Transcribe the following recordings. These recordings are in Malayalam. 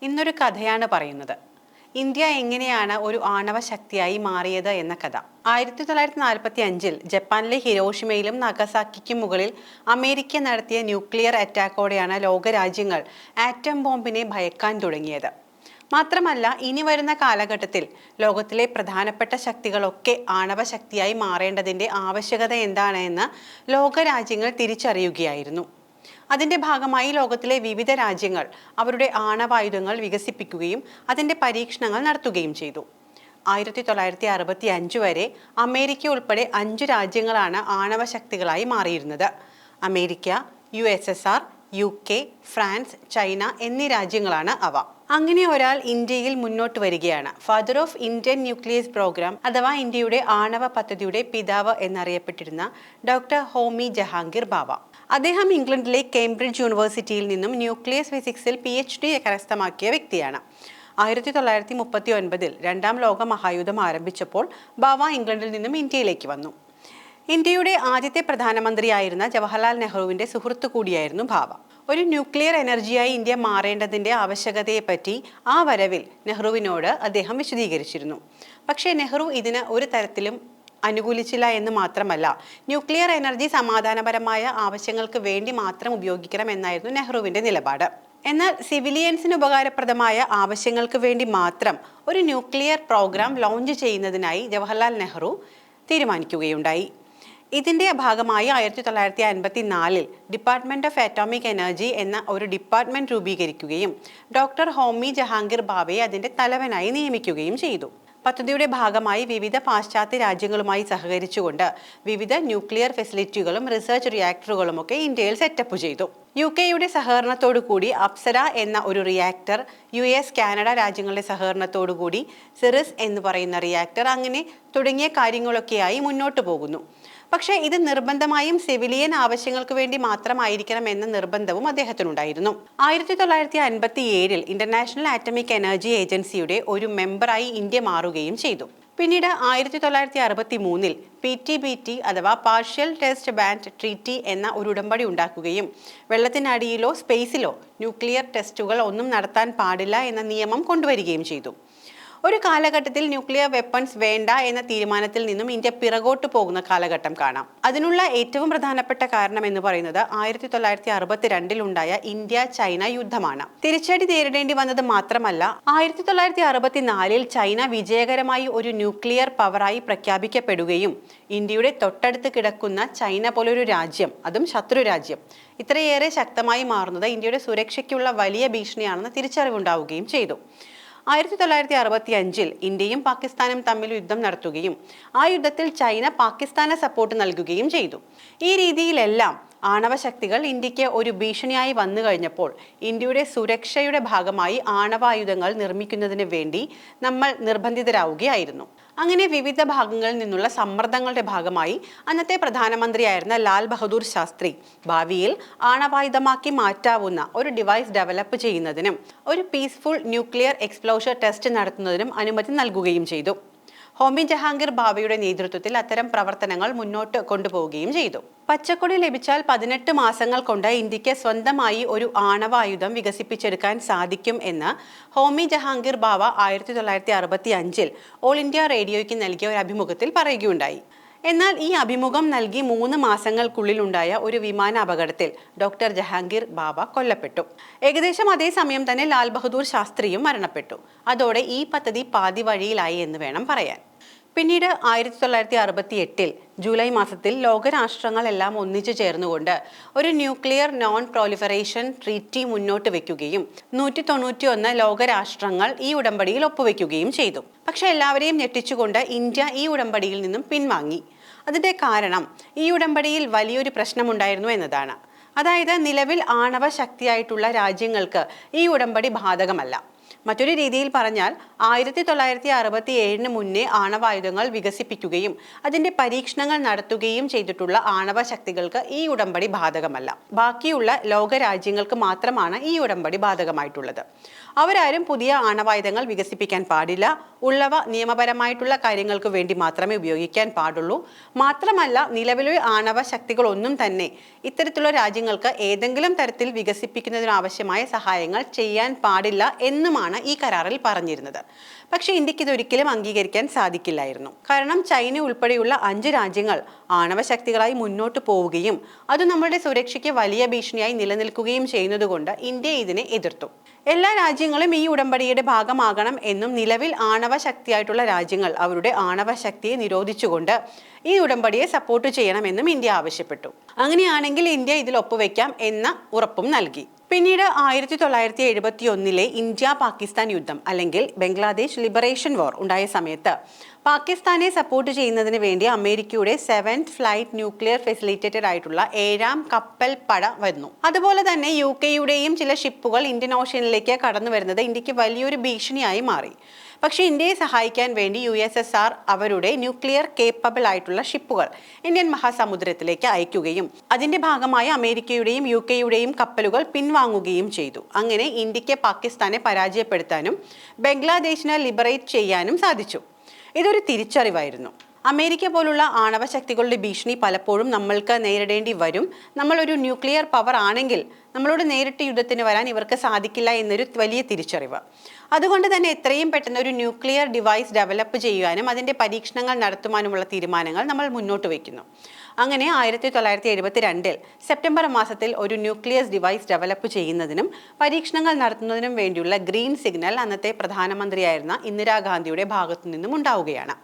ഇന്നൊരു കഥയാണ് പറയുന്നത്. ഇന്ത്യ എങ്ങനെയാണ് ഒരു ആണവ ശക്തിയായി മാറിയത് എന്ന കഥ. 1945 ജപ്പാനിലെ ഹിരോഷിമയിലും നാഗസാക്കിക്കും മുകളിൽ അമേരിക്ക നടത്തിയ ന്യൂക്ലിയർ അറ്റാക്കോടെയാണ് ലോകരാജ്യങ്ങൾ ആറ്റം ബോംബിനെ ഭയക്കാൻ തുടങ്ങിയത്. മാത്രമല്ല, ഇനി വരുന്ന കാലഘട്ടത്തിൽ ലോകത്തിലെ പ്രധാനപ്പെട്ട ശക്തികളൊക്കെ ആണവ ശക്തിയായി മാറേണ്ടതിൻ്റെ ആവശ്യകത എന്താണ് എന്ന് ലോകരാജ്യങ്ങൾ തിരിച്ചറിയുകയായിരുന്നു. അതിൻ്റെ ഭാഗമായി ലോകത്തിലെ വിവിധ രാജ്യങ്ങൾ അവരുടെ ആണവായുധങ്ങൾ വികസിപ്പിക്കുകയും അതിൻ്റെ പരീക്ഷണങ്ങൾ നടത്തുകയും ചെയ്തു. 1965 വരെ അമേരിക്ക ഉൾപ്പെടെ 5 രാജ്യങ്ങളാണ് ആണവ ശക്തികളായി മാറിയിരുന്നത്. America, USSR, UK, France, China എന്നീ രാജ്യങ്ങളാണ് അവ. അങ്ങനെ ഒരാൾ ഇന്ത്യയിൽ മുന്നോട്ട് വരികയാണ്. Father of Indian nucleus program അഥവാ ഇന്ത്യയുടെ ആണവ പദ്ധതിയുടെ പിതാവ് എന്നറിയപ്പെട്ടിരുന്ന ഡോക്ടർ ഹോമി ജഹാംഗീർ ബാവ. അദ്ദേഹം ഇംഗ്ലണ്ടിലെ കേംബ്രിഡ്ജ് യൂണിവേഴ്സിറ്റിയിൽ നിന്നും ന്യൂക്ലിയസ് ഫിസിക്സിൽ PhD കരസ്ഥമാക്കിയ വ്യക്തിയാണ്. 1939 രണ്ടാം ലോക മഹായുദ്ധം ആരംഭിച്ചപ്പോൾ ബാവ ഇംഗ്ലണ്ടിൽ നിന്നും ഇന്ത്യയിലേക്ക് വന്നു. ഇന്ത്യയുടെ ആദ്യത്തെ പ്രധാനമന്ത്രിയായിരുന്ന ജവഹർലാൽ നെഹ്റുവിന്റെ സുഹൃത്തു കൂടിയായിരുന്നു ബാവ. ഒരു ന്യൂക്ലിയർ എനർജിയായി ഇന്ത്യ മാറേണ്ടതിന്റെ ആവശ്യകതയെപ്പറ്റി ആ വരവിൽ നെഹ്റുവിനോട് അദ്ദേഹം വിശദീകരിച്ചിരുന്നു. പക്ഷേ നെഹ്റു ഇതിന് ഒരു തരത്തിലും അനുകൂലിച്ചില്ല എന്ന് മാത്രമല്ല, ന്യൂക്ലിയർ എനർജി സമാധാനപരമായ ആവശ്യങ്ങൾക്ക് വേണ്ടി മാത്രം ഉപയോഗിക്കണം എന്നായിരുന്നു നെഹ്റുവിന്റെ നിലപാട്. എന്നാൽ സിവിലിയൻസിന് ഉപകാരപ്രദമായ ആവശ്യങ്ങൾക്ക് വേണ്ടി മാത്രം ഒരു ന്യൂക്ലിയർ പ്രോഗ്രാം ലോഞ്ച് ചെയ്യുന്നതിനായി ജവഹർലാൽ നെഹ്റു തീരുമാനിക്കുകയുണ്ടായി. ഇതിന്റെ ഭാഗമായി 1954 ഡിപ്പാർട്ട്മെന്റ് ഓഫ് അറ്റോമിക് എനർജി എന്ന ഒരു ഡിപ്പാർട്ട്മെന്റ് രൂപീകരിക്കുകയും ഡോക്ടർ ഹോമി ജഹാംഗീർ ബാവയെ അതിന്റെ തലവനായി നിയമിക്കുകയും ചെയ്തു. പദ്ധതിയുടെ ഭാഗമായി വിവിധ പാശ്ചാത്യ രാജ്യങ്ങളുമായി സഹകരിച്ചുകൊണ്ട് വിവിധ ന്യൂക്ലിയർ ഫെസിലിറ്റികളും റിസർച്ച് റിയാക്ടറുകളുമൊക്കെ ഇന്ത്യയിൽ സെറ്റപ്പ് ചെയ്തു. UK സഹകരണത്തോടു കൂടി അപ്സര എന്ന ഒരു റിയാക്ടർ, US, കാനഡ രാജ്യങ്ങളുടെ സഹകരണത്തോടു കൂടി സിറിസ് എന്ന് പറയുന്ന റിയാക്ടർ, അങ്ങനെ തുടങ്ങിയ കാര്യങ്ങളൊക്കെയായി മുന്നോട്ട് പോകുന്നു. പക്ഷേ ഇത് നിർബന്ധമായും സിവിലിയൻ ആവശ്യങ്ങൾക്ക് വേണ്ടി മാത്രമായിരിക്കണം എന്ന നിർബന്ധവും അദ്ദേഹത്തിനുണ്ടായിരുന്നു. 1957 ഇന്റർനാഷണൽ ആറ്റമിക് എനർജി ഏജൻസിയുടെ ഒരു മെമ്പറായി ഇന്ത്യ മാറുകയും ചെയ്തു. പിന്നീട് 1963 PTBT അഥവാ പാർഷ്യൽ ടെസ്റ്റ് ബാൻ ട്രീറ്റി എന്ന ഒരു ഉടമ്പടി ഉണ്ടാക്കുകയും വെള്ളത്തിനടിയിലോ സ്പേസിലോ ന്യൂക്ലിയർ ടെസ്റ്റുകൾ ഒന്നും നടത്താൻ പാടില്ല എന്ന നിയമം കൊണ്ടുവരികയും ചെയ്തു. ഒരു കാലഘട്ടത്തിൽ ന്യൂക്ലിയർ വെപ്പൺസ് വേണ്ട എന്ന തീരുമാനത്തിൽ നിന്നും ഇന്ത്യ പിറകോട്ട് പോകുന്ന കാലഘട്ടം കാണാം. അതിനുള്ള ഏറ്റവും പ്രധാനപ്പെട്ട കാരണം എന്ന് പറയുന്നത് 1962 ഉണ്ടായ ഇന്ത്യ-ചൈന യുദ്ധമാണ്. തിരിച്ചടി നേരിടേണ്ടി വന്നത് മാത്രമല്ല, 1964 ചൈന വിജയകരമായി ഒരു ന്യൂക്ലിയർ പവറായി പ്രഖ്യാപിക്കപ്പെടുകയും ഇന്ത്യയുടെ തൊട്ടടുത്ത് കിടക്കുന്ന ചൈന പോലൊരു രാജ്യം, അതും ശത്രു രാജ്യം, ഇത്രയേറെ ശക്തമായി മാറുന്നത് ഇന്ത്യയുടെ സുരക്ഷയ്ക്കുള്ള വലിയ ഭീഷണിയാണെന്ന് തിരിച്ചറിവുണ്ടാവുകയും ചെയ്തു. 1965 ഇന്ത്യയും പാകിസ്ഥാനും തമ്മിൽ യുദ്ധം നടത്തുകയും ആ യുദ്ധത്തിൽ ചൈന പാകിസ്ഥാന് സപ്പോർട്ട് നൽകുകയും ചെയ്തു. ഈ രീതിയിലെല്ലാം ആണവശക്തികൾ ഇന്ത്യക്ക് ഒരു ഭീഷണിയായി വന്നു കഴിഞ്ഞപ്പോൾ ഇന്ത്യയുടെ സുരക്ഷയുടെ ഭാഗമായി ആണവായുധങ്ങൾ നിർമ്മിക്കുന്നതിന് വേണ്ടി നമ്മൾ നിർബന്ധിതരാവുകയായിരുന്നു. അങ്ങനെ വിവിധ ഭാഗങ്ങളിൽ നിന്നുള്ള സമ്മർദ്ദങ്ങളുടെ ഭാഗമായി അന്നത്തെ പ്രധാനമന്ത്രിയായിരുന്ന ലാൽ ബഹദൂർ ശാസ്ത്രി ഭാവിയിൽ ആണവായുധമാക്കി മാറ്റാവുന്ന ഒരു ഡിവൈസ് ഡെവലപ്പ് ചെയ്യുന്നതിനും ഒരു പീസ്ഫുൾ ന്യൂക്ലിയർ എക്സ്പ്ലോഷർ ടെസ്റ്റ് നടത്തുന്നതിനും അനുമതി നൽകുകയും ചെയ്തു. ഹോമി ജഹാംഗീർ ബാവയുടെ നേതൃത്വത്തിൽ അത്തരം പ്രവർത്തനങ്ങൾ മുന്നോട്ട് കൊണ്ടുപോവുകയും ചെയ്തു. പച്ചക്കൊടി ലഭിച്ചാൽ 18 മാസങ്ങൾ കൊണ്ട് ഇന്ത്യക്ക് സ്വന്തമായി ഒരു ആണവായുധം വികസിപ്പിച്ചെടുക്കാൻ സാധിക്കും എന്ന് ഹോമി ജഹാംഗീർ ബാവ 1965 ഓൾ ഇന്ത്യ റേഡിയോയ്ക്ക് നൽകിയ ഒരു അഭിമുഖത്തിൽ പറയുകയുണ്ടായി. എന്നാൽ ഈ അഭിമുഖം നൽകി 3 മാസങ്ങൾക്കുള്ളിലുണ്ടായ ഒരു വിമാന അപകടത്തിൽ ഡോക്ടർ ജഹാംഗീർ ബാവ കൊല്ലപ്പെട്ടു. ഏകദേശം അതേ സമയം തന്നെ ലാൽ ബഹദൂർ ശാസ്ത്രിയും മരണപ്പെട്ടു. അതോടെ ഈ പദ്ധതി പാതി വഴിയിലായി എന്ന് വേണം പറയാൻ. പിന്നീട് 1968 ജൂലൈ മാസത്തിൽ ലോകരാഷ്ട്രങ്ങളെല്ലാം ഒന്നിച്ചു ചേർന്നുകൊണ്ട് ഒരു ന്യൂക്ലിയർ നോൺ പ്രോലിഫറേഷൻ ട്രീറ്റി മുന്നോട്ട് വെക്കുകയും 191 ലോകരാഷ്ട്രങ്ങൾ ഈ ഉടമ്പടിയിൽ ഒപ്പുവെക്കുകയും ചെയ്തു. പക്ഷെ എല്ലാവരെയും ഞെട്ടിച്ചുകൊണ്ട് ഇന്ത്യ ഈ ഉടമ്പടിയിൽ നിന്നും പിൻവാങ്ങി. അതിന്റെ കാരണം ഈ ഉടമ്പടിയിൽ വലിയൊരു പ്രശ്നമുണ്ടായിരുന്നു എന്നതാണ്. അതായത്, നിലവിൽ ആണവ ശക്തിയായിട്ടുള്ള രാജ്യങ്ങൾക്ക് ഈ ഉടമ്പടി ബാധകമല്ല. മറ്റൊരു രീതിയിൽ പറഞ്ഞാൽ 1967 മുന്നേ ആണവായുധങ്ങൾ വികസിപ്പിക്കുകയും അതിന്റെ പരീക്ഷണങ്ങൾ നടത്തുകയും ചെയ്തിട്ടുള്ള ആണവ ശക്തികൾക്ക് ഈ ഉടമ്പടി ബാധകമല്ല. ബാക്കിയുള്ള ലോകരാജ്യങ്ങൾക്ക് മാത്രമാണ് ഈ ഉടമ്പടി ബാധകമായിട്ടുള്ളത്. അവരാരും പുതിയ ആണവായുധങ്ങൾ വികസിപ്പിക്കാൻ പാടില്ല. ഉള്ളവ നിയമപരമായിട്ടുള്ള കാര്യങ്ങൾക്ക് വേണ്ടി മാത്രമേ ഉപയോഗിക്കാൻ പാടുള്ളൂ. മാത്രമല്ല, നിലവിലെ ആണവ ശക്തികളൊന്നും തന്നെ ഇത്തരത്തിലുള്ള രാജ്യങ്ങൾക്ക് ഏതെങ്കിലും തരത്തിൽ വികസിപ്പിക്കുന്നതിനാവശ്യമായ സഹായങ്ങൾ ചെയ്യാൻ പാടില്ല എന്നും എന്നുമാണ് ഈ കരാറിൽ പറഞ്ഞിരുന്നത്. പക്ഷേ ഇന്ത്യക്ക് ഇതൊരിക്കലും അംഗീകരിക്കാൻ സാധിക്കില്ലായിരുന്നു. കാരണം ചൈന ഉൾപ്പെടെയുള്ള 5 രാജ്യങ്ങൾ ആണവശക്തികളായി മുന്നോട്ട് പോവുകയും അത് നമ്മുടെ സുരക്ഷയ്ക്ക് വലിയ ഭീഷണിയായി നിലനിൽക്കുകയും ചെയ്യുന്നതുകൊണ്ട് ഇന്ത്യ ഇതിനെ എതിർത്തു. എല്ലാ രാജ്യങ്ങളും ഈ ഉടമ്പടിയുടെ ഭാഗമാകണം എന്നും നിലവിൽ ആണവ ശക്തിയായിട്ടുള്ള രാജ്യങ്ങൾ അവരുടെ ആണവ ശക്തിയെ നിരോധിച്ചുകൊണ്ട് ഈ ഉടമ്പടിയെ സപ്പോർട്ട് ചെയ്യണമെന്നും ഇന്ത്യ ആവശ്യപ്പെട്ടു. അങ്ങനെയാണെങ്കിൽ ഇന്ത്യ ഇതിൽ ഒപ്പുവെക്കാം എന്ന ഉറപ്പും നൽകി. പിന്നീട് 1971 ഇന്ത്യ പാകിസ്ഥാൻ യുദ്ധം അല്ലെങ്കിൽ ബംഗ്ലാദേശ് ലിബറേഷൻ വാർ ഉണ്ടായ സമയത്ത് പാകിസ്ഥാനെ സപ്പോർട്ട് ചെയ്യുന്നതിന് വേണ്ടി അമേരിക്കയുടെ 7th ഫ്ലൈറ്റ് ന്യൂക്ലിയർ ഫെസിലിറ്റേറ്റഡ് ആയിട്ടുള്ള 7ാം കപ്പൽ പട വന്നു. അതുപോലെ തന്നെ UK-യുടെയും ചില ഷിപ്പുകൾ ഇന്ത്യൻ ഓഷ്യനിലേക്ക് കടന്നു വരുന്നത് ഇന്ത്യക്ക് വലിയൊരു ഭീഷണിയായി മാറി. പക്ഷേ ഇന്ത്യയെ സഹായിക്കാൻ വേണ്ടി USSR അവരുടെ ന്യൂക്ലിയർ കേപ്പബിൾ ആയിട്ടുള്ള ഷിപ്പുകൾ ഇന്ത്യൻ മഹാസമുദ്രത്തിലേക്ക് അയക്കുകയും അതിന്റെ ഭാഗമായി അമേരിക്കയുടെയും UK-യുടെയും കപ്പലുകൾ പിൻവാങ്ങുകയും ചെയ്തു. അങ്ങനെ ഇന്ത്യക്ക് പാകിസ്ഥാനെ പരാജയപ്പെടുത്താനും ബംഗ്ലാദേശിനെ ലിബറേറ്റ് ചെയ്യാനും സാധിച്ചു. ഇതൊരു തിരിച്ചറിവായിരുന്നു. അമേരിക്ക പോലുള്ള ആണവ ശക്തികളുടെ ഭീഷണി പലപ്പോഴും നമ്മൾക്ക് നേരിടേണ്ടി വരും. നമ്മളൊരു ന്യൂക്ലിയർ പവർ ആണെങ്കിൽ നമ്മളോട് നേരിട്ട് യുദ്ധത്തിന് വരാൻ ഇവർക്ക് സാധിക്കില്ല എന്നൊരു വലിയ തിരിച്ചറിവ്. അതുകൊണ്ട് തന്നെ എത്രയും പെട്ടെന്ന് ഒരു ന്യൂക്ലിയർ ഡിവൈസ് ഡെവലപ്പ് ചെയ്യുവാനും അതിൻ്റെ പരീക്ഷണങ്ങൾ നടത്തുവാനുമുള്ള തീരുമാനങ്ങൾ നമ്മൾ മുന്നോട്ട് വയ്ക്കുന്നു. അങ്ങനെ 1972 സെപ്റ്റംബർ മാസത്തിൽ ഒരു ന്യൂക്ലിയസ് ഡിവൈസ് ഡെവലപ്പ് ചെയ്യുന്നതിനും പരീക്ഷണങ്ങൾ നടത്തുന്നതിനും വേണ്ടിയുള്ള ഗ്രീൻ സിഗ്നൽ അന്നത്തെ പ്രധാനമന്ത്രിയായിരുന്ന ഇന്ദിരാഗാന്ധിയുടെ ഭാഗത്തു നിന്നും ഉണ്ടാവുകയാണ്.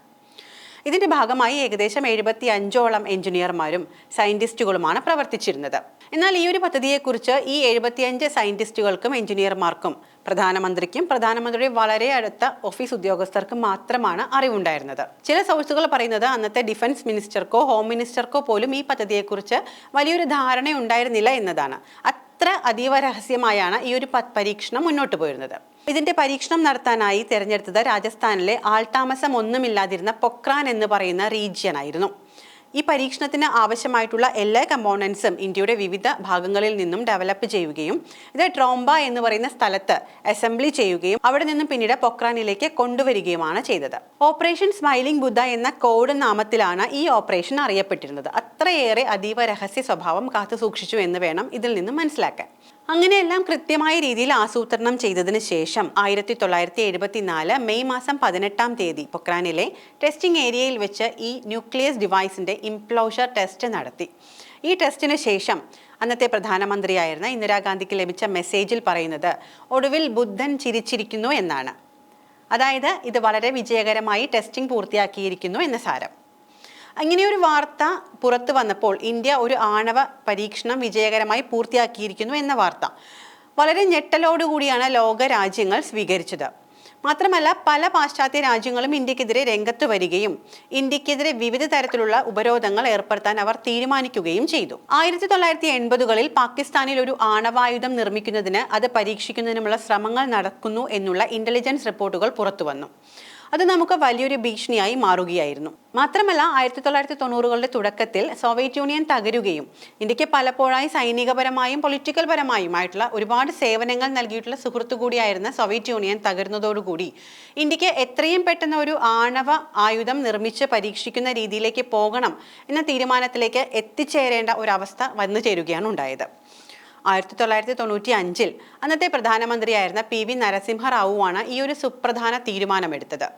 ഇതിന്റെ ഭാഗമായി ഏകദേശം 75ഓളം എഞ്ചിനീയർമാരും സയന്റിസ്റ്റുകളുമാണ് പ്രവർത്തിച്ചിരുന്നത്. എന്നാൽ ഈ ഒരു പദ്ധതിയെക്കുറിച്ച് ഈ 75 സയന്റിസ്റ്റുകൾക്കും എഞ്ചിനീയർമാർക്കും പ്രധാനമന്ത്രിക്കും പ്രധാനമന്ത്രിയുടെ വളരെ അടുത്ത ഓഫീസ് ഉദ്യോഗസ്ഥർക്കും മാത്രമാണ് അറിവുണ്ടായിരുന്നത്. ചില സോഴ്സുകൾ പറയുന്നത് അന്നത്തെ ഡിഫൻസ് മിനിസ്റ്റർക്കോ ഹോം മിനിസ്റ്റർക്കോ പോലും ഈ പദ്ധതിയെക്കുറിച്ച് വലിയൊരു ധാരണ ഉണ്ടായിരുന്നില്ല എന്നതാണ്. അത്ര അതീവ രഹസ്യമായാണ് ഈ ഒരു പരീക്ഷണം മുന്നോട്ട് പോയിരുന്നത്. ഇതിന്റെ പരീക്ഷണം നടത്താനായി തിരഞ്ഞെടുത്തത് രാജസ്ഥാനിലെ ആൾതാമസം ഒന്നുമില്ലാതിരുന്ന പൊക്രാൻ എന്ന് പറയുന്ന റീജിയൻ ആയിരുന്നു. ഈ പരീക്ഷണത്തിന് ആവശ്യമായിട്ടുള്ള എല്ലാ കമ്പോണൻസും ഇന്ത്യയുടെ വിവിധ ഭാഗങ്ങളിൽ നിന്നും ഡെവലപ്പ് ചെയ്യുകയും ഇത് ട്രോംബ എന്ന് പറയുന്ന സ്ഥലത്ത് അസംബ്ലി ചെയ്യുകയും അവിടെ നിന്നും പിന്നീട് പൊക്രാനിലേക്ക് കൊണ്ടുവരികയുമാണ് ചെയ്തത്. ഓപ്പറേഷൻ സ്മൈലിംഗ് ബുദ്ധ എന്ന കോഡ് നാമത്തിലാണ് ഈ ഓപ്പറേഷൻ അറിയപ്പെട്ടിരുന്നത്. അത്രയേറെ അതീവ രഹസ്യ സ്വഭാവം കാത്തു സൂക്ഷിച്ചു എന്ന് വേണം ഇതിൽ നിന്നും മനസ്സിലാക്കാൻ. അങ്ങനെയെല്ലാം കൃത്യമായ രീതിയിൽ ആസൂത്രണം ചെയ്തതിന് ശേഷം 1974 മെയ് മാസം 18-ാം തീയതി പൊക്രാനിലെ ടെസ്റ്റിംഗ് ഏരിയയിൽ വെച്ച് ഈ ന്യൂക്ലിയസ് ഡിവൈസിന്റെ ഇംപ്ലോഷർ ടെസ്റ്റ് നടത്തി. ഈ ടെസ്റ്റിന് ശേഷം അന്നത്തെ പ്രധാനമന്ത്രിയായിരുന്ന ഇന്ദിരാഗാന്ധിക്ക് ലഭിച്ച മെസ്സേജിൽ പറയുന്നത് ഒടുവിൽ ബുദ്ധൻ ചിരിച്ചിരിക്കുന്നു എന്നാണ്. അതായത് ഇത് വളരെ വിജയകരമായി ടെസ്റ്റിംഗ് പൂർത്തിയാക്കിയിരിക്കുന്നു എന്ന സാരം. ഇങ്ങനെയൊരു വാർത്ത പുറത്തു വന്നപ്പോൾ ഇന്ത്യ ഒരു ആണവ പരീക്ഷണം വിജയകരമായി പൂർത്തിയാക്കിയിരിക്കുന്നു എന്ന വാർത്ത വളരെ ഞെട്ടലോടുകൂടിയാണ് ലോക രാജ്യങ്ങൾ സ്വീകരിച്ചത്. മാത്രമല്ല പല പാശ്ചാത്യ രാജ്യങ്ങളും ഇന്ത്യക്കെതിരെ രംഗത്ത് വരികയും ഇന്ത്യക്കെതിരെ വിവിധ തരത്തിലുള്ള ഉപരോധങ്ങൾ ഏർപ്പെടുത്താൻ അവർ തീരുമാനിക്കുകയും ചെയ്തു. 1980കളിൽ പാകിസ്ഥാനിൽ ഒരു ആണവായുധം നിർമ്മിക്കുന്നതിന് അത് പരീക്ഷിക്കുന്നതിനുമുള്ള ശ്രമങ്ങൾ നടക്കുന്നു എന്നുള്ള ഇന്റലിജൻസ് റിപ്പോർട്ടുകൾ പുറത്തു വന്നു. അത് നമുക്ക് വലിയൊരു ഭീഷണിയായി മാറുകയായിരുന്നു. മാത്രമല്ല 1990കളുടെ തുടക്കത്തിൽ സോവിയറ്റ് യൂണിയൻ തകരുകയും ഇന്ത്യക്ക് പലപ്പോഴായി സൈനികപരമായും പൊളിറ്റിക്കൽ പരമായുമായിട്ടുള്ള ഒരുപാട് സേവനങ്ങൾ നൽകിയിട്ടുള്ള സുഹൃത്തു കൂടിയായിരുന്ന സോവിയറ്റ് യൂണിയൻ തകരുന്നതോടുകൂടി ഇന്ത്യക്ക് എത്രയും പെട്ടെന്ന് ഒരു ആണവ ആയുധം നിർമ്മിച്ച് പരീക്ഷിക്കുന്ന രീതിയിലേക്ക് പോകണം എന്ന തീരുമാനത്തിലേക്ക് എത്തിച്ചേരേണ്ട ഒരവസ്ഥ വന്നു ചേരുകയാണ് ഉണ്ടായത്. 1995 അന്നത്തെ പ്രധാനമന്ത്രിയായിരുന്ന PV നരസിംഹറാവുവാണ് ഈ ഒരു സുപ്രധാന തീരുമാനമെടുത്തത്.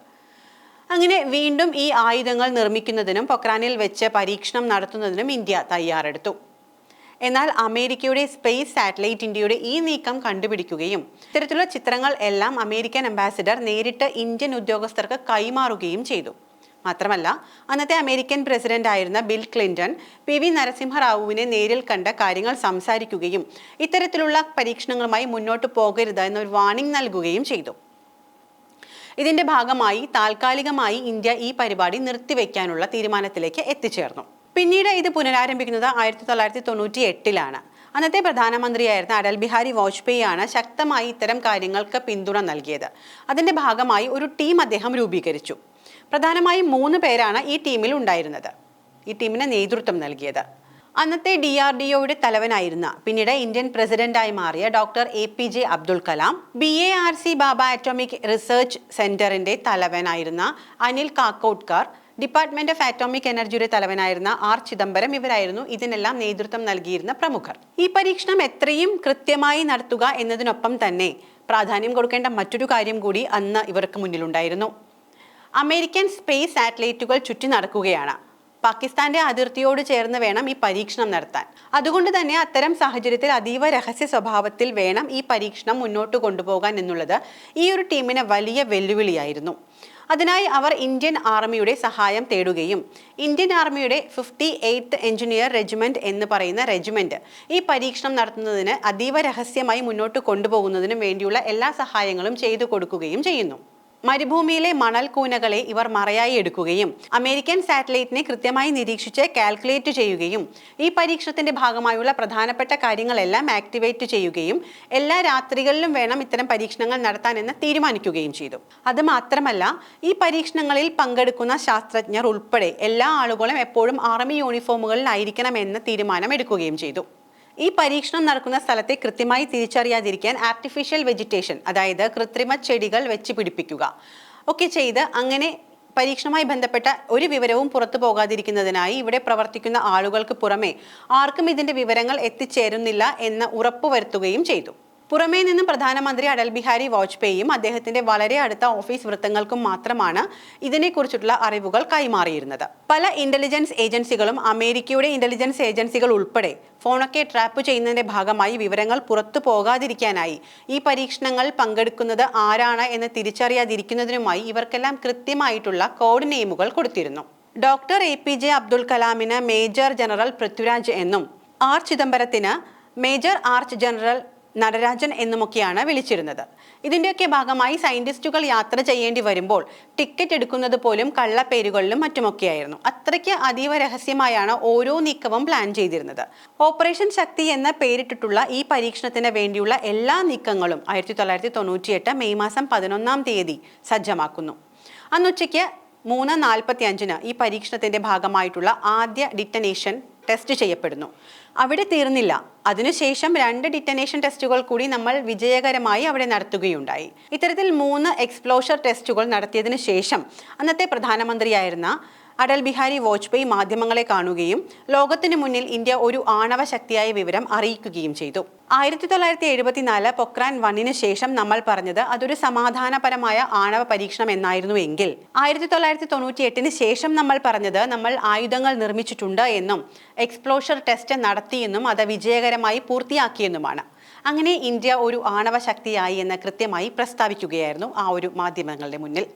അങ്ങനെ വീണ്ടും ഈ ആയുധങ്ങൾ നിർമ്മിക്കുന്നതിനും പൊക്രാനിൽ വെച്ച് പരീക്ഷണം നടത്തുന്നതിനും ഇന്ത്യ തയ്യാറെടുത്തു. എന്നാൽ അമേരിക്കയുടെ സ്പേസ് സാറ്റലൈറ്റ് ഇന്ത്യയുടെ ഈ നീക്കം കണ്ടുപിടിക്കുകയും ഇത്തരത്തിലുള്ള ചിത്രങ്ങൾ എല്ലാം അമേരിക്കൻ അംബാസിഡർ നേരിട്ട് ഇന്ത്യൻ ഉദ്യോഗസ്ഥർക്ക് കൈമാറുകയും ചെയ്തു. മാത്രമല്ല അന്നത്തെ അമേരിക്കൻ പ്രസിഡന്റ് ആയിരുന്ന ബിൽ ക്ലിന്റൺ PV നരസിംഹറാവുവിനെ നേരിൽ കണ്ട കാര്യങ്ങൾ സംസാരിക്കുകയും ഇത്തരത്തിലുള്ള പരീക്ഷണങ്ങളുമായി മുന്നോട്ട് പോകരുത് എന്നൊരു വാർണിംഗ് നൽകുകയും ചെയ്തു. ഇതിന്റെ ഭാഗമായി താൽക്കാലികമായി ഇന്ത്യ ഈ പരിപാടി നിർത്തിവെക്കാനുള്ള തീരുമാനത്തിലേക്ക് എത്തിച്ചേർന്നു. പിന്നീട് ഇത് പുനരാരംഭിക്കുന്നത് 1998ലാണ്. അന്നത്തെ പ്രധാനമന്ത്രിയായിരുന്ന അടൽ ബിഹാരി വാജ്പേയി ആണ് ശക്തമായി ഇത്തരം കാര്യങ്ങൾക്ക് പിന്തുണ നൽകിയത്. അതിന്റെ ഭാഗമായി ഒരു ടീം അദ്ദേഹം രൂപീകരിച്ചു. പ്രധാനമായും 3 പേരാണ് ഈ ടീമിൽ ഉണ്ടായിരുന്നത്. ഈ ടീമിന് നേതൃത്വം നൽകിയത് അന്നത്തെ DRDOയുടെ തലവനായിരുന്ന പിന്നീട് ഇന്ത്യൻ പ്രസിഡന്റായി മാറിയ doctor APJ Abdul Kalam, BARC ബാബ അറ്റോമിക് റിസർച്ച് സെന്ററിന്റെ തലവനായിരുന്ന Anil Kakodkar, department of atomic എനർജിയുടെ തലവനായിരുന്ന R ചിദംബരം ഇവരായിരുന്നു ഇതിനെല്ലാം നേതൃത്വം നൽകിയിരുന്ന പ്രമുഖർ. ഈ പരീക്ഷണം എത്രയും കൃത്യമായി നടത്തുക എന്നതിനൊപ്പം തന്നെ പ്രാധാന്യം കൊടുക്കേണ്ട മറ്റൊരു കാര്യം കൂടി അന്ന് ഇവർക്ക് മുന്നിലുണ്ടായിരുന്നു. അമേരിക്കൻ സ്പേസ് സാറ്റലൈറ്റുകൾ ചുറ്റി നടക്കുകയാണ്. പാകിസ്ഥാന്റെ അതിർത്തിയോട് ചേർന്ന് വേണം ഈ പരീക്ഷണം നടത്താൻ. അതുകൊണ്ട് തന്നെ അത്തരം സാഹചര്യത്തിൽ അതീവ രഹസ്യ സ്വഭാവത്തിൽ വേണം ഈ പരീക്ഷണം മുന്നോട്ട് കൊണ്ടുപോകാൻ എന്നുള്ളത് ഈ ഒരു ടീമിന് വലിയ വെല്ലുവിളിയായിരുന്നു. അതിനായി അവർ ഇന്ത്യൻ ആർമിയുടെ സഹായം തേടുകയും ഇന്ത്യൻ ആർമിയുടെ 58th എഞ്ചിനീയർ റെജിമെന്റ് എന്ന് പറയുന്ന റെജിമെന്റ് ഈ പരീക്ഷണം നടത്തുന്നതിന് അതീവ രഹസ്യമായി മുന്നോട്ട് കൊണ്ടുപോകുന്നതിനും വേണ്ടിയുള്ള എല്ലാ സഹായങ്ങളും ചെയ്തു കൊടുക്കുകയും ചെയ്യുന്നു. മരുഭൂമിയിലെ മണൽ കൂനകളെ ഇവർ മറയായി എടുക്കുകയും അമേരിക്കൻ സാറ്റലൈറ്റിനെ കൃത്യമായി നിരീക്ഷിച്ച് കാൽക്കുലേറ്റ് ചെയ്യുകയും ഈ പരീക്ഷണത്തിന്റെ ഭാഗമായുള്ള പ്രധാനപ്പെട്ട കാര്യങ്ങളെല്ലാം ആക്ടിവേറ്റ് ചെയ്യുകയും എല്ലാ രാത്രികളിലും വേണം ഇത്തരം പരീക്ഷണങ്ങൾ നടത്താനെന്ന് തീരുമാനിക്കുകയും ചെയ്തു. അത് മാത്രമല്ല, ഈ പരീക്ഷണങ്ങളിൽ പങ്കെടുക്കുന്ന ശാസ്ത്രജ്ഞർ ഉൾപ്പെടെ എല്ലാ ആളുകളും എപ്പോഴും ആർമി യൂണിഫോമുകളിലായിരിക്കണമെന്ന് തീരുമാനമെടുക്കുകയും ചെയ്തു. ഈ പരീക്ഷണം നടക്കുന്ന സ്ഥലത്തെ കൃത്യമായി തിരിച്ചറിയാതിരിക്കാൻ ആർട്ടിഫിഷ്യൽ വെജിറ്റേഷൻ, അതായത് കൃത്രിമ ചെടികൾ വെച്ച് പിടിപ്പിക്കുക ഒക്കെ ചെയ്ത് അങ്ങനെ പരീക്ഷണവുമായി ബന്ധപ്പെട്ട ഒരു വിവരവും പുറത്തു പോകാതിരിക്കുന്നതിനായി ഇവിടെ പ്രവർത്തിക്കുന്ന ആളുകൾക്ക് പുറമെ ആർക്കും ഇതിന്റെ വിവരങ്ങൾ എത്തിച്ചേരുന്നില്ല എന്ന് ഉറപ്പുവരുത്തുകയും ചെയ്തു. പുറമേ നിന്നും പ്രധാനമന്ത്രി അടൽ ബിഹാരി വാജ്പേയിയും അദ്ദേഹത്തിന്റെ വളരെ അടുത്ത ഓഫീസ് വൃത്തങ്ങൾക്കും മാത്രമാണ് ഇതിനെക്കുറിച്ചുള്ള അറിവുകൾ കൈമാറിയിരുന്നത്. പല ഇന്റലിജൻസ് ഏജൻസികളും അമേരിക്കയുടെ ഇന്റലിജൻസ് ഏജൻസികൾ ഉൾപ്പെടെ ഫോണൊക്കെ ട്രാപ്പ് ചെയ്യുന്നതിന്റെ ഭാഗമായി വിവരങ്ങൾ പുറത്തു പോകാതിരിക്കാനായി ഈ പരീക്ഷണങ്ങൾ പങ്കെടുക്കുന്നത് ആരാണ് എന്ന് തിരിച്ചറിയാതിരിക്കുന്നതിനുമായി ഇവർക്കെല്ലാം കൃത്യമായിട്ടുള്ള കോഡ് നെയിമുകൾ കൊടുത്തിരുന്നു. ഡോക്ടർ APJ അബ്ദുൽ കലാമിന് മേജർ ജനറൽ പൃഥ്വിരാജ് എന്നും R ചിദംബരത്തിന് മേജർ ആർച്ച് ജനറൽ നടരാജൻ എന്നുമൊക്കെയാണ് വിളിച്ചിരുന്നത്. ഇതിൻ്റെയൊക്കെ ഭാഗമായി സയന്റിസ്റ്റുകൾ യാത്ര ചെയ്യേണ്ടി വരുമ്പോൾ ടിക്കറ്റ് എടുക്കുന്നത് പോലും കള്ളപ്പേരുകളിലും മറ്റുമൊക്കെയായിരുന്നു. അത്രയ്ക്ക് അതീവ രഹസ്യമായാണ് ഓരോ നീക്കവും പ്ലാൻ ചെയ്തിരുന്നത്. ഓപ്പറേഷൻ ശക്തി എന്ന പേരിട്ടിട്ടുള്ള ഈ പരീക്ഷണത്തിന് വേണ്ടിയുള്ള എല്ലാ നീക്കങ്ങളും 1998 മെയ് മാസം 11-ാം തീയതി സജ്ജമാക്കുന്നു. അന്നുച്ചയ്ക്ക് 3:45 ഈ പരീക്ഷണത്തിന്റെ ഭാഗമായിട്ടുള്ള ആദ്യ ഡിറ്റനേഷൻ ടെസ്റ്റ് ചെയ്യപ്പെടുന്നു. അവിടെ തീർന്നില്ല. അതിനുശേഷം 2 ഡിറ്റനേഷൻ ടെസ്റ്റുകൾ കൂടി നമ്മൾ വിജയകരമായി അവിടെ നടത്തുകയുണ്ടായി. ഇത്തരത്തിൽ 3 എക്സ്പ്ലോഷർ ടെസ്റ്റുകൾ നടത്തിയതിനു ശേഷം അന്നത്തെ പ്രധാനമന്ത്രിയായിരുന്ന അടൽ ബിഹാരി വാജ്പേയി മാധ്യമങ്ങളെ കാണുകയും ലോകത്തിനു മുന്നിൽ ഇന്ത്യ ഒരു ആണവ ശക്തിയായ വിവരം അറിയിക്കുകയും ചെയ്തു. 1974 പൊക്രാൻ 1 ശേഷം നമ്മൾ പറഞ്ഞത് അതൊരു സമാധാനപരമായ ആണവ പരീക്ഷണം എന്നായിരുന്നു എങ്കിൽ 1998 ശേഷം നമ്മൾ പറഞ്ഞത് നമ്മൾ ആയുധങ്ങൾ നിർമ്മിച്ചിട്ടുണ്ട് എന്നും എക്സ്പ്ലോഷർ ടെസ്റ്റ് നടത്തിയെന്നും അത് വിജയകരമായി പൂർത്തിയാക്കിയെന്നുമാണ്. അങ്ങനെ ഇന്ത്യ ഒരു ആണവ ശക്തിയായി എന്ന് കൃത്യമായി പ്രസ്താവിക്കുകയായിരുന്നു ആ ഒരു മാധ്യമങ്ങളുടെ മുന്നിൽ.